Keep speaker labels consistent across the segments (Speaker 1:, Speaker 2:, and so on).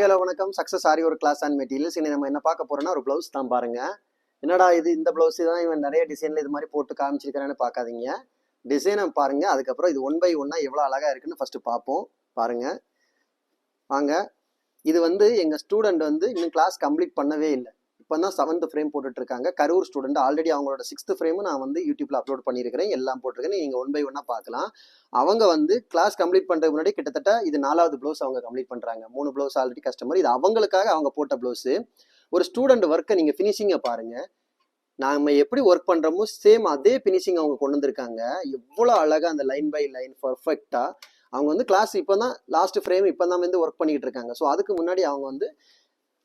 Speaker 1: Hello வணக்கம். Success ஆரி ஒரு class and materials. இன்னைக்கு நம்ம என்ன பார்க்க போறோம்னா ஒரு ப்ளவுஸ் தான். பாருங்க, என்னடா இது, இந்த ப்ளவுஸ் தான் இவன் நிறைய டிசைன்ல இது மாதிரி போட்டு காமிச்சிருக்கிறான்னு பார்க்காதீங்க. டிசைனை பாருங்க, அதுக்கப்புறம் இது ஒன் பை ஒன்னா எவ்வளோ அழகா இருக்குன்னு ஃபர்ஸ்ட் பார்ப்போம். பாருங்க வாங்க. இது எங்க ஸ்டூடெண்ட் இன்னும் கிளாஸ் கம்ப்ளீட் பண்ணவே இல்லை. இப்போ தான் 7th ஃப்ரேம் போட்டுட்டு இருக்காங்க. கரூர் ஸ்டூடெண்ட். ஆல்ரெடி அவங்களோட 6th ஃப்ரேம் நான் யூடியூப்ல அப்லோட் பண்ணியிருக்கிறேன். எல்லாம் போட்டிருக்கேன். நீங்க ஒன் பை ஒன்னா பார்க்கலாம். அவங்க கிளாஸ் கம்ப்ளீட் பண்றதுக்கு முன்னாடி கிட்டத்தட்ட இது 4வது ப்ளவுஸ் அவங்க கம்ப்ளீட் பண்றாங்க. 3 ப்ளவுஸ் ஆல்ரெடி கஸ்டமர். இது அவங்களுக்காக அவங்க போட்ட ப்ளவுஸ். ஒரு ஸ்டூடெண்ட் ஒர்க்கை நீங்க ஃபினிஷிங்கை பாருங்க. நாம எப்படி ஒர்க் பண்றோமோ சேம் அதே ஃபினிஷிங் அவங்க கொண்டு வந்திருக்காங்க. எவ்வளோ அழகா அந்த லைன் பை லைன் பர்ஃபெக்டா. அவங்க கிளாஸ் இப்போதான் லாஸ்ட் ஃப்ரேம் இப்போதான் ஒர்க் பண்ணிட்டு இருக்காங்க. ஸோ அதுக்கு முன்னாடி அவங்க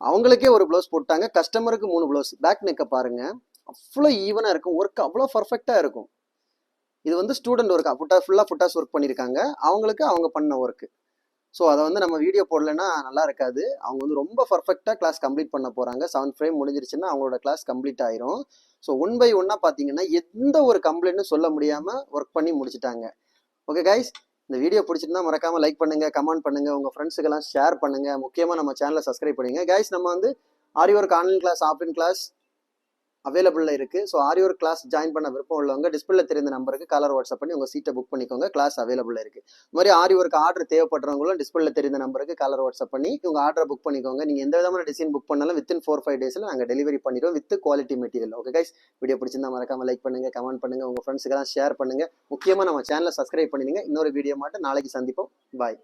Speaker 1: அவங்களுக்கே ஒரு ப்ளவுஸ் போட்டாங்க, கஸ்டமருக்கு 3 ப்ளவுஸ். பேக் நெக்கை பாருங்க, அவ்வளோ ஈவனாக இருக்கும். ஒர்க் அவ்வளோ பர்ஃபெக்டாக இருக்கும். இது ஸ்டூடெண்ட் ஒர்க், ஃபுல்லாக ஃபுட்டாஸ் ஒர்க் பண்ணியிருக்காங்க. அவங்களுக்கு அவங்க பண்ண ஒர்க்கு. ஸோ அதை நம்ம வீடியோ போடலைன்னா நல்லா இருக்காது. அவங்க ரொம்ப பர்ஃபெக்டாக கிளாஸ் கம்ப்ளீட் பண்ண போகிறாங்க. 7th ஃப்ரேம் முடிஞ்சிருச்சுன்னா அவங்களோட கிளாஸ் கம்ப்ளீட் ஆயிரும். ஸோ ஒன் பை ஒன்னாக பார்த்தீங்கன்னா எந்த ஒரு கம்ப்ளைண்ட்டும் சொல்ல முடியாமல் ஒர்க் பண்ணி முடிச்சுட்டாங்க. ஓகே கைஸ், இந்த வீடியோ பிடிச்சிருந்தா மறக்காம லைக் பண்ணுங்க, கமெண்ட் பண்ணுங்க, உங்க ஃப்ரெண்ட்ஸுக்கெல்லாம் ஷேர் பண்ணுங்க. முக்கியமா நம்ம சேனலை சப்ஸ்கிரைப் பண்ணுங்க. கைஸ், நம்ம aari work online class, offline class அவைலபிள்ல இருக்கு. So aari work class join பண்ண விருப்பம் உள்ளவங்க டிஸ்பிளே தெரிந்த நம்பருக்கு காலர் வாட்ஸ்அப் பண்ணி உங்க சீட்டை புக் பண்ணிக்கோங்க. கிளாஸ் அவைலபிள்ல இருக்கு. இந்த மாதிரி ஆரி ஒர்க் ஆர்டர் தேவைப்படுறவங்களும் டிஸ்பிளே தெரிந்த நம்பருக்கு காலர் வாட்ஸ்அப் பண்ணி உங்க ஆர்டரை புக் பண்ணிக்கோங்க. நீங்க எந்த விதமான டிசைன் புக் பண்ணாலும் வித்தின் 4-5 டேஸ்ல நாங்கள் டெலிவரி பண்ணிடுவோம் with quality material. Okay guys, video பிடிச்சிருந்தா மறக்காம லைக் பண்ணுங்க, கமெண்ட் பண்ணுங்க, உங்க ஃப்ரெண்ட்ஸுக்கெல்லாம் ஷேர் பண்ணுங்க. முக்கியமா நம்ம சேனலை சப்ஸ்கிரைப் பண்ணிடுங்க. இன்னொரு வீடியோ மட்டும் நாளைக்கு சந்திப்போம். பாய்.